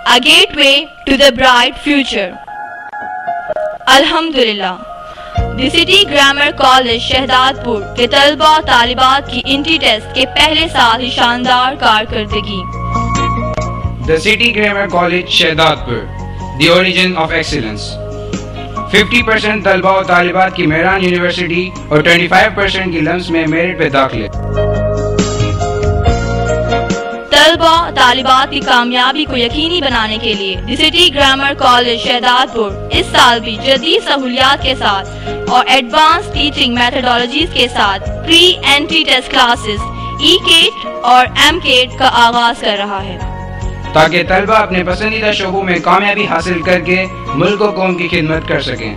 a gateway to the bright future. Alhamdulillah, The City Grammar College Shahdadpur के तलबा तालिबात की entry test के पहले साल ही शानदार कारकर्दगी। The City Grammar College Shahdadpur, the origin of excellence. 50% तलबा और तालिबात की मेहरान यूनिवर्सिटी और 25% की लम्स में मेरिट पे दाखिले। तलबा तालिबात की कामयाबी को यकीनी बनाने के लिए the city grammar college Shahdadpur इस साल भी जदीद सहूलियात के साथ और एडवांस टीचिंग मेथोडोलॉजीज के साथ प्री एंट्री टेस्ट क्लासेस ई-केट और एम-केट का आगाज कर रहा है, ताकि तलबा अपने पसंदीदा शोबों में कामयाबी हासिल करके मुल्क और कौम की खिदमत कर सकें।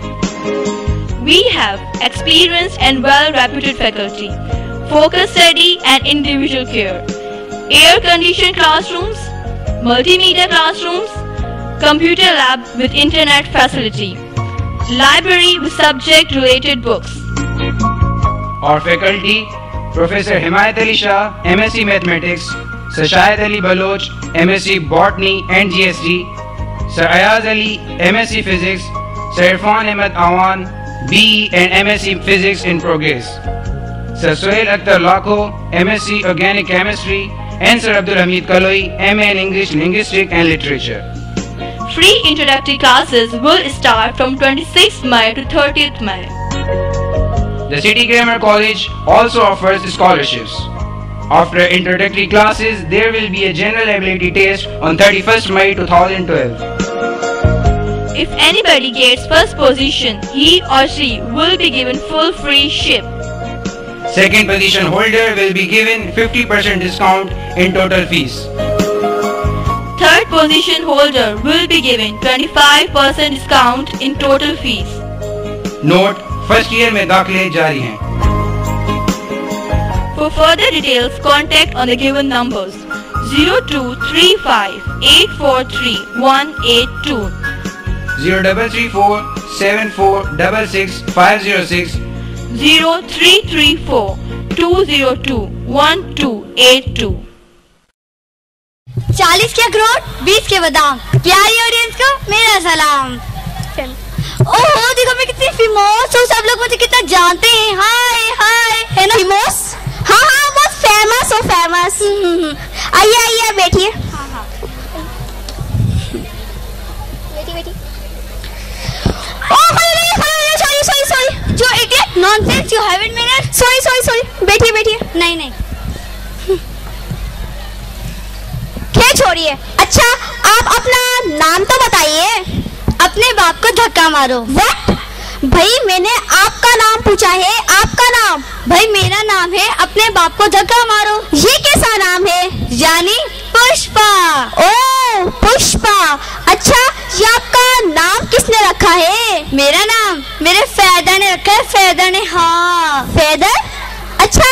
We have experienced and well-reputed faculty, focused study and individual care, air-conditioned classrooms, multimedia classrooms, computer lab with internet facility, library with subject-related books. और faculty professor Himayat Ali Shah MSc mathematics, sir Shahid Ali Baloch MSc botany and GST, sir Ayaz Ali MSc physics, sir Irfan Ahmed Awan BE and MSc physics in progress, sir Suhail Akhtar Lakho MSc organic chemistry and Sir Abdul Hamid Kaloi, MA in English, Linguistics and Literature. Free introductory classes will start from 26th May to 30th May. The City Grammar College also offers scholarships. After introductory classes, there will be a general ability test on 31st May 2012. If anybody gets first position, he or she will be given full free ship. Second position holder will be given 50% discount in total fees. Third position holder will be given 25% discount in total fees. Note: first year में दाखिले जारी हैं। For further details, contact on the given numbers 0235 843 182, 0334 7466 506, 0334 202 1282। 40 के अखरोट 20 के बादाम, प्यारी audience को मेरा सलाम। ओहो देखो मैं कितनी फेमस हूँ, सब लोग मुझे कितना जानते हैं। हाय हाय, है ना फेमस? हाँ हाँ बहुत फेमस हो, फेमस। आइए आइए बैठिए। हाँ हाँ बैठिए बैठिए। सॉरी जो idiot nonsense you have it manner. Sorry बैठिए बैठिए। नहीं क्या छोड़िए। अच्छा आप अपना नाम तो बताइए। अपने बाप को धक्का मारो। व्हाट? भाई मैंने आपका नाम पूछा है, आपका नाम। भाई मेरा नाम है, अपने बाप को धक्का मारो। ये कैसा नाम है? यानी पुष्पा। ओह पुष्पा, अच्छा ये आपका नाम किसने रखा है? मेरा नाम मेरे फादर ने रखा है। फादर ने? हाँ फादर। अच्छा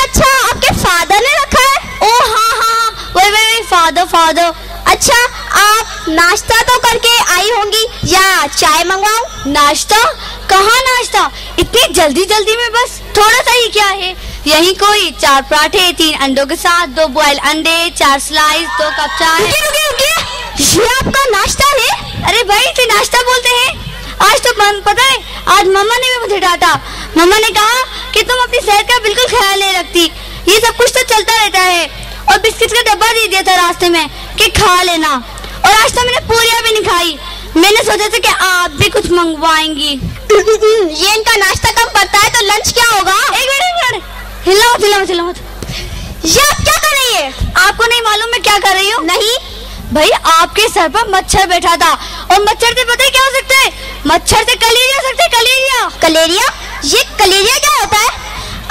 आपके फादर ने रखा है? ओह हाँ वही फादर। अच्छा आप नाश्ता तो करके आई होंगी या चाय मंगवाऊं? नाश्ता? कहाँ नाश्ता इतनी जल्दी में? बस थोड़ा सा ही क्या है, यही कोई 4 पराठे 3 अंडों के साथ 2 बॉयल अंडे 4 स्लाइस 2 कप चाय। ये आपका नाश्ता है? अरे भाई इसे नाश्ता बोलते हैं। आज तो पता है, आज मम्मा ने भी मुझे डांटा। मम्मा ने कहा कि तुम अपनी सेहत का बिल्कुल ख्याल नहीं रखती, ये सब कुछ तो चलता रहता है। और बिस्किट का डब्बा दे दिया था रास्ते में कि खा लेना, और आज तो मैंने पूरियां भी नहीं खाई। मैंने सोचा था कि आप भी कुछ मंगवाएंगी। ये इनका नाश्ता कम पड़ता है तो लंच क्या होगा? एक मिनट हिलाओ ये आप क्या कर रही है? आपको नहीं मालूम मैं क्या कर रही हूँ? नहीं भाई आपके सर पर मच्छर बैठा था, और मच्छर से पता है क्या हो सकता है? मच्छर से कलेरिया हो सकता है। कलेरिया? ये कलेरिया क्या होता है?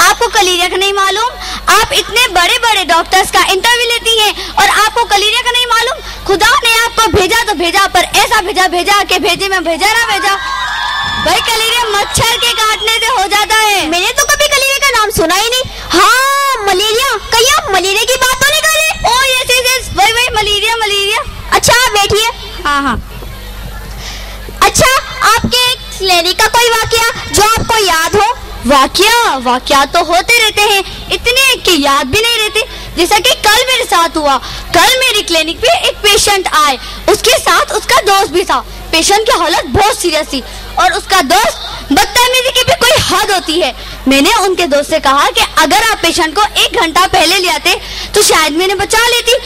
आपको कलेरिया का नहीं मालूम? आप इतने बड़े डॉक्टर्स का इंटरव्यू लेती हैं और आपको कलेरिया का नहीं मालूम? खुदा ने आपको भेजा तो भेजा, पर ऐसा भेजा कि भेजे में भेजा ना भेजा। भाई कलेरिया मच्छर के काटने से हो जाता है। मैंने तो कभी कलेरिया का नाम सुना ही नहीं। हाँ मलेरिया, कहीं आप मलेरिया की बात तो नहीं कर रहे? ओह यस वही मलेरिया। अच्छा आप बैठिए। हाँ अच्छा आपके कलेरिया का कोई वाकया जो आपको याद हो? वाकया तो होते रहते हैं, इतने कि याद भी नहीं रहते। जैसा कि कल मेरे साथ हुआ। कल मेरी क्लिनिक पे एक पेशेंट आए, उसके साथ उसका दोस्त भी था। पेशेंट की हालत बहुत सीरियस थी और उसका दोस्त बदतमीजी की भी कोई हद होती है। मैंने उनके दोस्त से कहा कि अगर आप पेशेंट को 1 घंटा पहले ले आते तो शायद मैंने बचा लेती।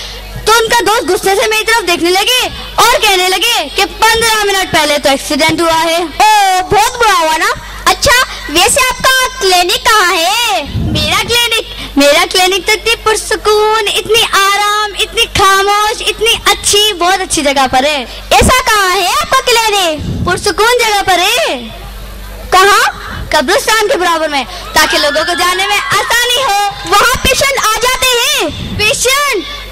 तो उनका दोस्त गुस्से से मेरी तरफ देखने लगे और कहने लगे कि 15 मिनट पहले तो एक्सीडेंट हुआ है। ओ, बहुत बुरा हुआ ना। अच्छा, वैसे आपका क्लिनिक कहाँ है? मेरा क्लिनिक तो इतनी पुरसुकून, इतनी आराम, इतनी खामोश, इतनी अच्छी, बहुत अच्छी जगह पर है। ऐसा कहाँ है आपका क्लिनिक? पुरसुकून जगह पर है। कहाँ? कब्रिस्तान के बराबर में, ताकि लोगों को जाने में आसानी हो। वहाँ पेशेंट आ जाते हैं।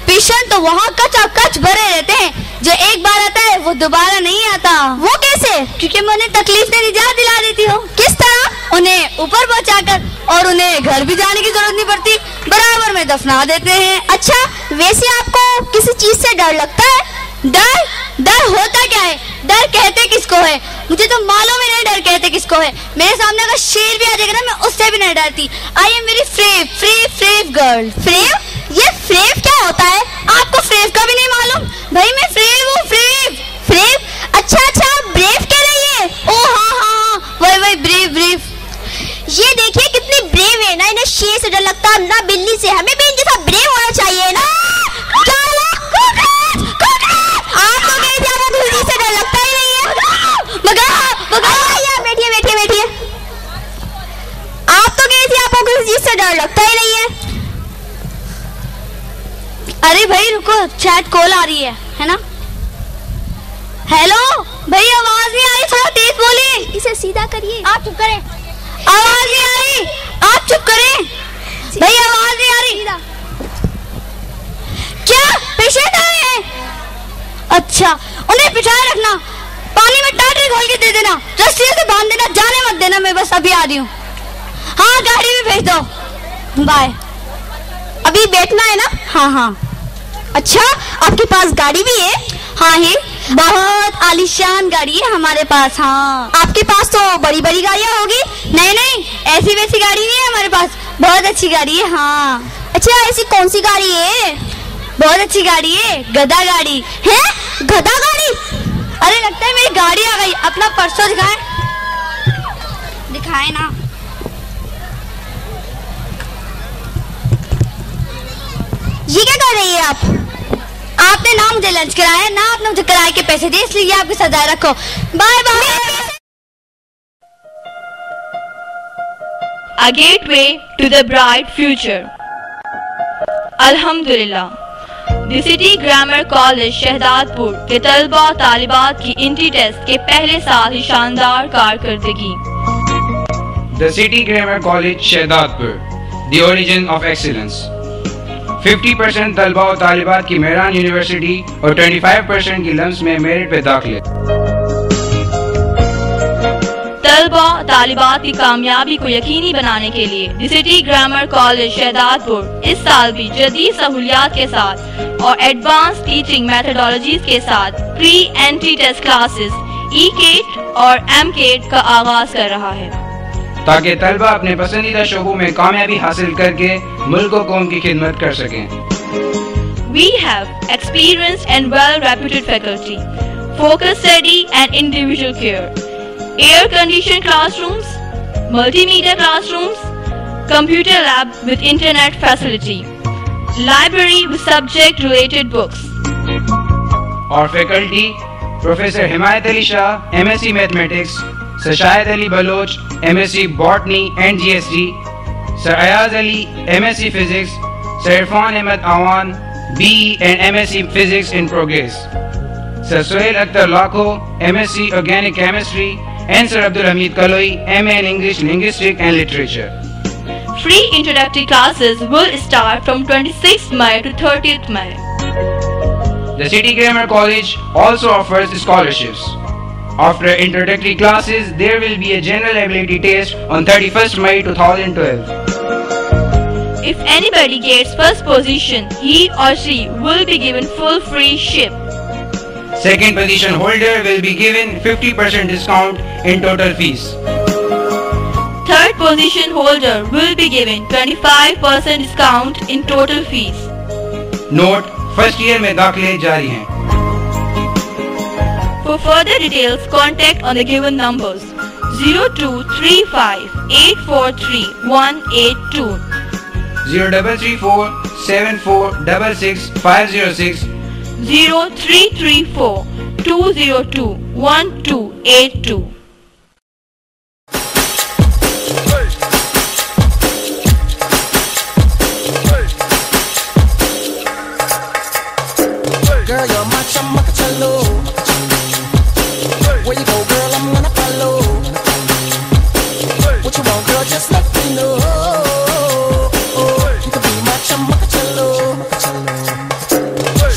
पेशेंट तो वहाँ कच भरे रहते हैं। जो एक बार आता है वो दोबारा नहीं आता। वो कैसे? क्योंकि मैं उन्हें तकलीफ से निजात दिला देती हूँ। किस तरह? उन्हें ऊपर पहुँचाकर, और उन्हें घर भी जाने की जरूरत नहीं पड़ती, बराबर में दफना देते हैं। अच्छा, वैसे आपको किसी चीज से डर लगता है? डर होता क्या है? डर कहते किसको है? मुझे तो मालूम ही नहीं डर कहते किसको है। मेरे सामने अगर शेर भी आ जाएगा ना, मैं उससे भी नहीं डरती। I am very brave girl. Brave? ये फ्रेव क्या होता है? आपको फ्रेव का भी नहीं मालूम? भाई मैं फ्रेव हूँ। फ्रेव? अच्छा, ब्रेव कह रही है। ओ हाँ, वही ब्रेव। ये देखिए कितनी ब्रेव है ना। इन्हें शेर से डर लगता ना बिल्ली से। हमें भी इनके साथ ब्रेव होना चाहिए ना। आपको मेरी ज्यादा धुलनी से डर लगता ही नहीं है। बैठिए। आप तो गई थी, आपको किसी चीज से डर लगता ही नहीं है। अरे भाई रुको, चैट कॉल आ रही है ना? हेलो भाई, आवाज नहीं आ रही, थोड़ा तेज बोलिए। इसे सीधा करिए। आप चुप करें। आवाज नहीं आ रही, आप चुप करें। भाई आवाज नहीं आ रही। क्या पेशेंट आए हैं? अच्छा, उन्हें बिठाए रखना, पानी में टाटरी घोल के दे देना, रस्सी से बांध देना, जाने मत देना। मैं बस अभी आ रही हूँ। हाँ, गाड़ी में भेज दो। बाय। अभी बैठना है ना? हाँ। अच्छा, आपके पास गाड़ी भी है? हाँ है, बहुत आलीशान गाड़ी है हमारे पास। हाँ, आपके पास तो बड़ी गाड़ियाँ होगी। नहीं, ऐसी वैसी गाड़ी नहीं है हमारे पास, बहुत अच्छी गाड़ी है। हाँ। अच्छा, ऐसी कौन सी गाड़ी है? बहुत अच्छी गाड़ी है, गधा गाड़ी है। गधा गाड़ी? अरे लगता है मेरी गाड़ी आ गई। अपना पर्सो दिखाए ना। ये क्या कर रही है आप? आपने ना मुझे लंच कराया, ना आपने मुझे किराए के पैसे दिए, इसलिए आपकी सजा रखो। Bye. A gateway to the bright future. Alhamdulillah, The City Grammar College Shahdadpur के तलबा और तालिबात की इंट्री टेस्ट के पहले साल ही शानदार कारकर्दगी। The City Grammar College Shahdadpur, the origin of excellence. 50% तलबा और तालिबात की मेहरान यूनिवर्सिटी और 25% की लम्स में मेरिट पे दाखिले। तलबा तालिबात की कामयाबी को यकीनी बनाने के लिए the city grammar college Shahdadpur इस साल भी जदीद सहूलियात के साथ और एडवांस टीचिंग मेथोडोलॉजीज के साथ प्री एंट्री टेस्ट क्लासेस ई-केट और एम-केट का आगाज कर रहा है, ताकि तलबा अपने पसंदीदा शोबों में कामयाबी हासिल करके मुल्क और कौम की खिदमत कर सकें। We have experienced and well-reputed faculty, focused study and individual care, air-conditioned classrooms, multimedia classrooms, computer lab with internet facility, library with subject-related books. और faculty professor Himayat Ali Shah MSc mathematics, sir Shahid Ali Baloch MSc botany and GST, sir Ayaz Ali MSc physics, sir Irfan Ahmed Awan BE and MSc physics in progress, sir Suhail Akhtar Lakho MSc organic chemistry and Sir Abdul Hamid Kaloi MA in English Linguistics and Literature. Free introductory classes will start from 26th May to 30th May. The City Grammar College also offers scholarships. After introductory classes, there will be a general ability test on 31st May 2012. If anybody gets first position, he or she will be given full free ship. Second position holder will be given 50% discount in total fees. Third Third position holder will be given 25% discount in total fees. Note, first year में दाखिले जारी हैं। For further details, contact on the given numbers 0235 843 182, 0334 7466 506, 0334 202 1282. Girl, you're my chamacacello. Where you go, girl, I'm gonna follow. What you want, girl, just let me know. You can be my chamacacello.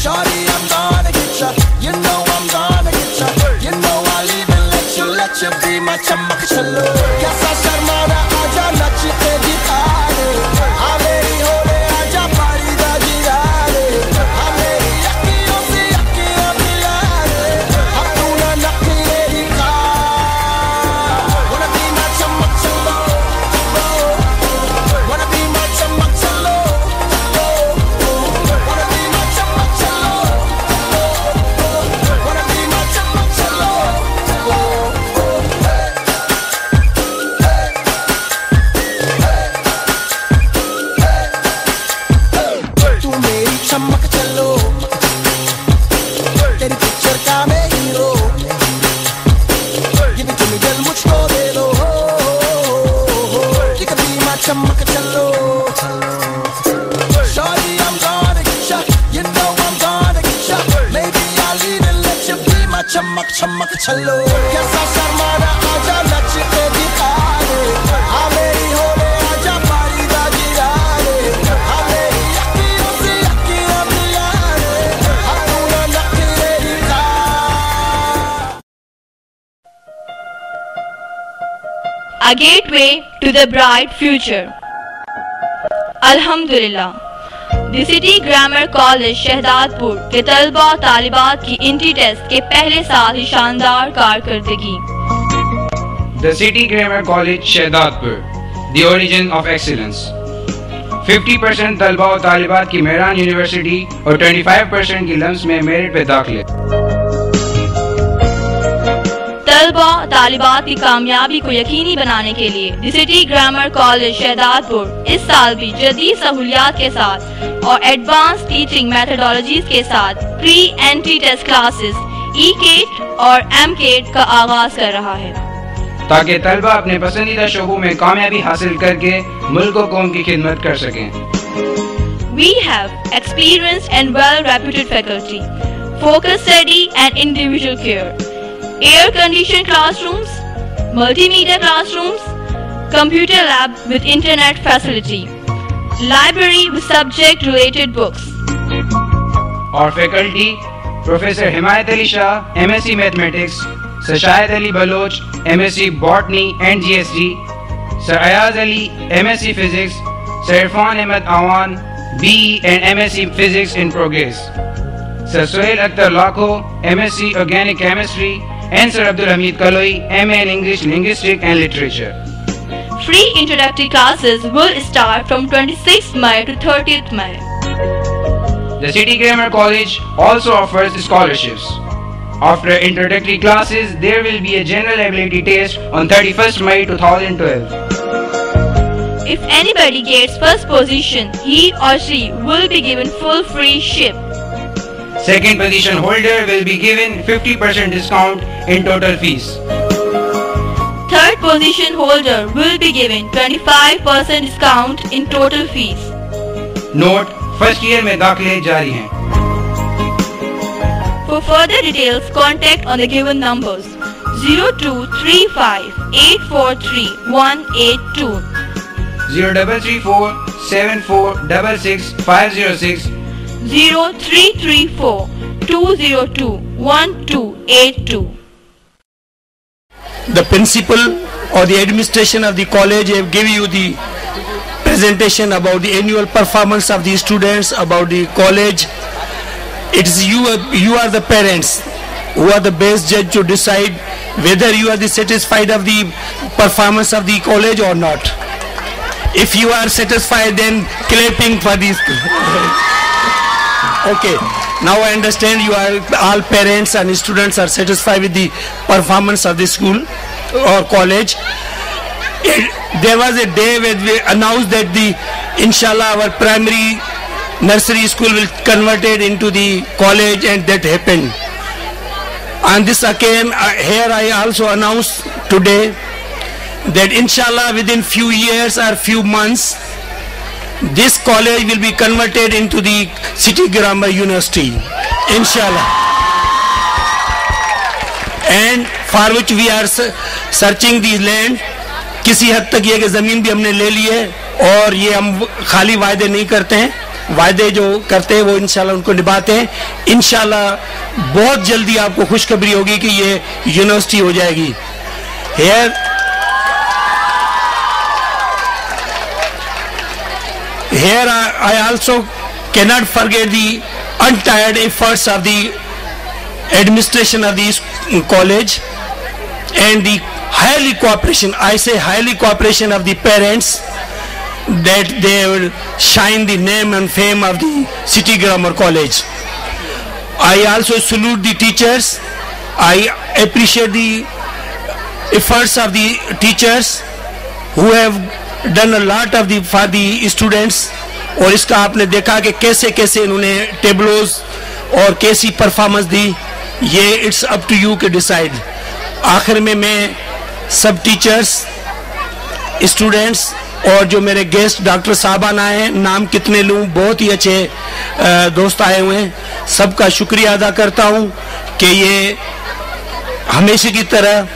Shawty, I'm gonna get ya. You know I'm gonna get ya. You know I'll even let you be my chamacacello. Yes, I sharmana, aja nachi te dikhane. Ameri hole, aja pari da girane. Ameri yakkiyon se yakkiyan milane. Apuna nakhiye dikha. Wanna be my chamacacello. Wanna be my chamacacello. Wanna be my chamacacello. Wanna be my chamacacello. तू मेरी चमकचलो, तेरी picture का मैं hero. Give it to me, दिल मुझको दे दो। You can be my चमकचलो। Shawty, I'm gonna get ya. You know I'm gonna get ya. Maybe I'll even let you be my चमकचलो। कैसा शर्माना, आजा नच के दिखा दे। हाँ मेरी होले, आजा पारी दा गिराने। हाँ मेरी यक्कियों से यक्कियां मिलाने। हाँ पूरा नखरे दिखा। A gateway to the bright future. Alhamdulillah, The City Grammar College Shahdadpur के तलबा और तालिबात की इंट्री टेस्ट के पहले साल ही शानदार कारकर्दगी। The City Grammar College Shahdadpur, the origin of excellence. 50% तलबा और तालिबात की मेहरान यूनिवर्सिटी और 25% की लम्स में मेरिट पे दाखिले। तलबा तालिबात की कामयाबी को यकीनी बनाने के लिए the city grammar college Shahdadpur इस साल भी जदीद सहूलियात के साथ और एडवांस टीचिंग मेथोडोलॉजीज के साथ प्री एंट्री टेस्ट क्लासेस ई-केट और एम-केट का आगाज कर रहा है, ताकि तलबा अपने पसंदीदा शोबों में कामयाबी हासिल करके मुल्क और कौम की खिदमत कर सकें। We have experienced and well-reputed faculty, focused study and individual care, air-conditioned classrooms, multimedia classrooms, computer lab with internet facility, library with subject-related books. और faculty professor Himayat Ali Shah MSc mathematics, sir Shahid Ali Baloch MSc botany and GST, sir Ayaz Ali MSc physics, sir Irfan Ahmed Awan BE and MSc physics in progress, sir Suhail Akhtar Lakho MSc organic chemistry and Sir Abdul Hamid Kaloi, MA in English, Linguistics and Literature. Free introductory classes will start from 26th May to 30th May. The City Grammar College also offers scholarships. After introductory classes, there will be a general ability test on 31st May 2012. If anybody gets first position, he or she will be given full free ship. Second position holder will be given 50% discount in total fees. Third position holder will be given 25% discount in total fees. Note, first year में दाखिले जारी हैं। For further details, contact on the given numbers 0235 843 182, 0334 7466 506, 0334 202 1282. The principal or the administration of the college have given you the presentation about the annual performance of the students, about the college. It is you are the parents who are the best judge to decide whether you are the satisfied of the performance of the college or not? If you are satisfied, then clapping for these. Okay, now I understand you are all parents and students are satisfied with the performance of the school or college. There was a day when we announced that inshallah our primary nursery school will convert it into the college, and that happened. On this occasion, here I also announced today that inshallah within few years or few months, this college will be converted into the City Grammar University, inshallah. And for which we are searching the land. किसी हद तक ये कि ज़मीन भी हमने ले ली है, और ये हम खाली वायदे नहीं करते हैं, वायदे जो करते हैं वो इंशाल्लाह उनको निभाते हैं। इंशाल्लाह बहुत जल्दी आपको खुशखबरी होगी कि ये यूनिवर्सिटी हो जाएगी। Here I also cannot forget the untired efforts of the administration of the college and the highly cooperation, I say highly cooperation of the parents, that they will shine the name and fame of the City Grammar College. I also salute the teachers. I appreciate the efforts of the teachers who have done a lot of the for the students. और इसका आपने देखा कि कैसे कैसे इन्होंने टेबलोज और कैसी परफॉर्मेंस दी, ये इट्स अप टू यू के डिसाइड। आखिर में मैं सब टीचर्स, स्टूडेंट्स और जो मेरे गेस्ट डॉक्टर साहबान आए हैं, नाम कितने लूँ, बहुत ही अच्छे दोस्त आए हुए हैं, सबका शुक्रिया अदा करता हूँ कि ये हमेशा की तरह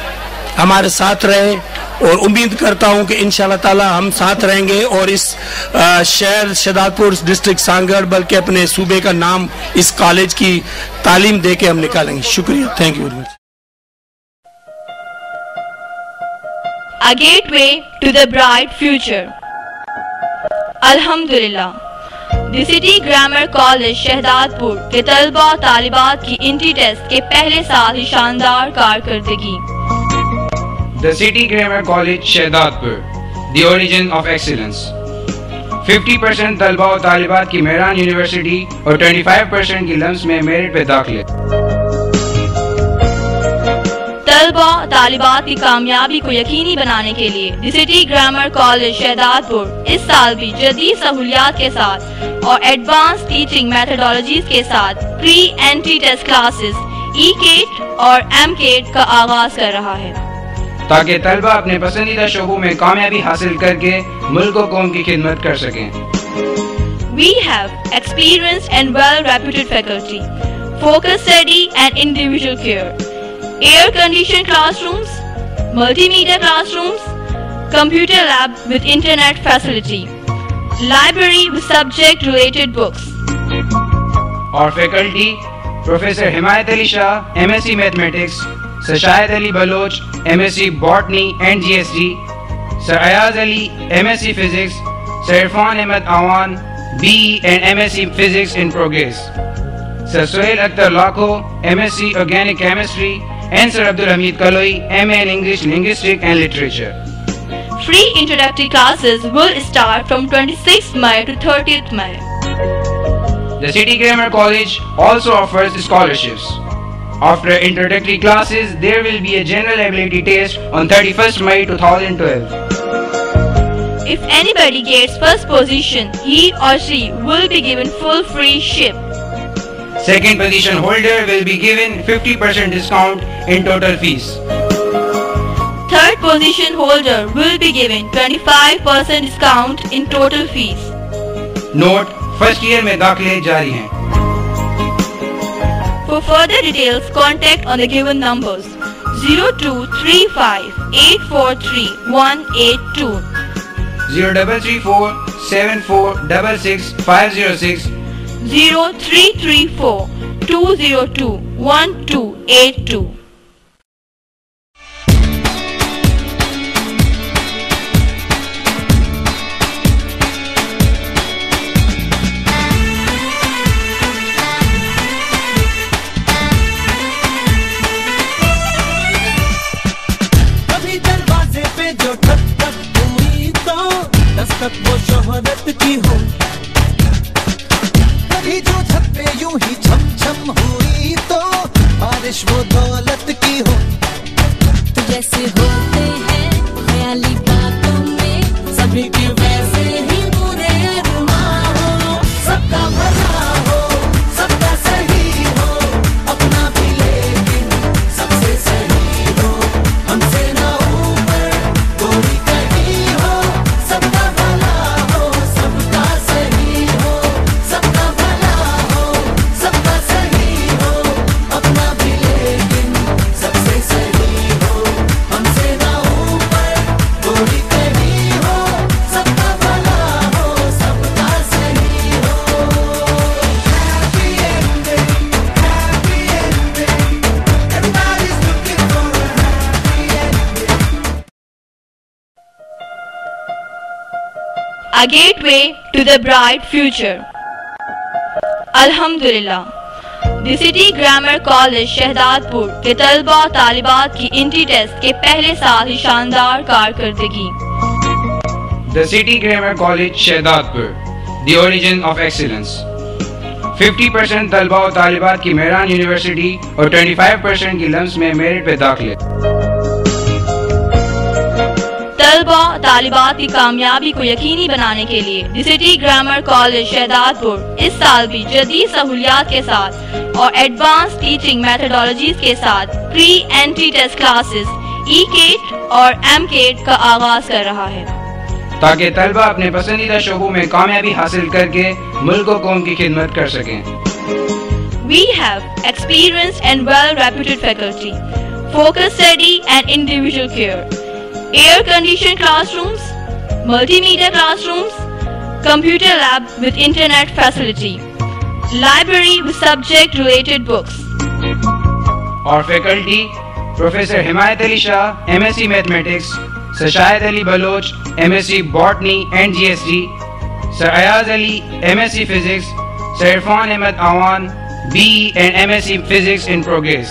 हमारे साथ रहे, और उम्मीद करता हूं कि इंशाल्लाह ताला हम साथ रहेंगे और इस शहर शहदादपुर डिस्ट्रिक्ट सांगड़ बल्कि अपने सूबे का नाम इस कॉलेज की तालीम दे के हम निकालेंगे। शुक्रिया, thank you very much. A gateway to the bright future. Alhamdulillah, the City Grammar College Shahdadpur के तलबा और तालिबात की इंट्री टेस्ट के पहले साल ही शानदार कारकर्दगी। The City Grammar College Shehdatpur, the origin of excellence. 50% तलबा और तालिबात की मेहरान यूनिवर्सिटी और 25% की लम्स में मेरिट पे दाखिले। तलबा तालिबात की कामयाबी को यकीनी बनाने के लिए the city grammar college Shahdadpur इस साल भी जदीद सहूलियात के साथ और एडवांस टीचिंग मेथोडोलॉजीज के साथ प्री एंट्री टेस्ट क्लासेस ई-केट और एम-केट का आगाज कर रहा है, ताकि तलबा अपने पसंदीदा शोबों में कामयाबी हासिल करके मुल्क और कौम की खिदमत कर सकें। We have experienced and well-reputed faculty, focused study and individual care, air-conditioned classrooms, multimedia classrooms, computer lab with internet facility, library with subject-related books. और faculty professor Himayat Ali Shah MSc mathematics, sir Shahid Ali Baloch MSc botany and GST, sir Ayaz Ali MSc physics, sir Irfan Ahmed Awan BE and MSc physics in progress, sir Suhail Akhtar Lakho MSc organic chemistry and Sir Abdul Hamid Kaloi MA in English Linguistics and Literature. Free introductory classes will start from 26th May to 30th May. The City Grammar College also offers scholarships. After introductory classes, there will be a general ability test on 31st May 2012. If anybody gets first position, he or she will be given full free ship. Second position holder will be given 50% discount in total fees. Third position holder will be given 25% discount in total fees. Note: first year में दाखिले जारी हैं। For further details, contact on the given numbers 0235 843 182, 0334 7466 506, 0334 202 1282. कभी दरवाजे पे ख्वाहिश वो दौलत की हो, तो जैसे होते हैं ख्याली बातों में सभी के वैसे ही बुरे अरमां हो। सबका भला हो, सबका सही हो, अपना भी लेकिन सबसे सही हो, हमसे ना ऊपर कोई कहीं हो। सबका भला हो, सबका सही हो, सबका भला हो, सबका सही हो, अपना भी लेकिन सबसे सही हो, हमसे ना ऊपर कोई कहीं हो। सबका भला हो, सबका सही हो। Happy ending, happy ending. Everybody's looking for a happy ending. A gateway to the bright future. Alhamdulillah. The City Grammar College Shahdadpur के तलबा और तालिबात की इंट्री टेस्ट के पहले साल ही शानदार कारकर्दगी। The City Grammar College Shahdatpur, the origin of excellence. 50% तलबा और तालिबात की मेहरान यूनिवर्सिटी और 25% की लम्स में मेरिट पे दाखिले। तलबा तालिबात की कामयाबी को यकीनी बनाने के लिए the city grammar college Shahdadpur इस साल भी जदीद सहूलियात के साथ और एडवांस टीचिंग मेथोडोलॉजीज के साथ प्री एंट्री टेस्ट क्लासेस ई-केट और एम-केट का आगाज कर रहा है, ताकि तलबा अपने पसंदीदा शोबों में कामयाबी हासिल करके मुल्क और कौम की खिदमत कर सकें। We have experienced and well-reputed faculty, focused study and individual care, air-conditioned classrooms, multimedia classrooms, computer lab with internet facility, library with subject-related books. और faculty professor Himayat Ali Shah MSc mathematics, sir Shahid Ali Baloch MSc botany and GST, sir Ayaz Ali MSc physics, sir Irfan Ahmed Awan BE and MSc physics in progress,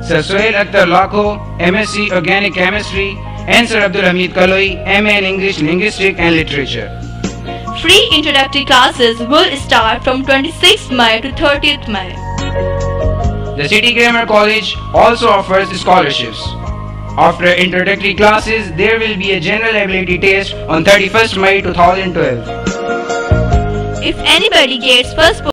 sir Suhail Akhtar Lakho MSc organic chemistry and Sir Abdul Hamid Kaloi MA in English Linguistic and Literature. Free introductory classes will start from 26th May to 30th May. The City Grammar College also offers scholarships. After introductory classes, there will be a general ability test on 31st May 2012. If anybody gets first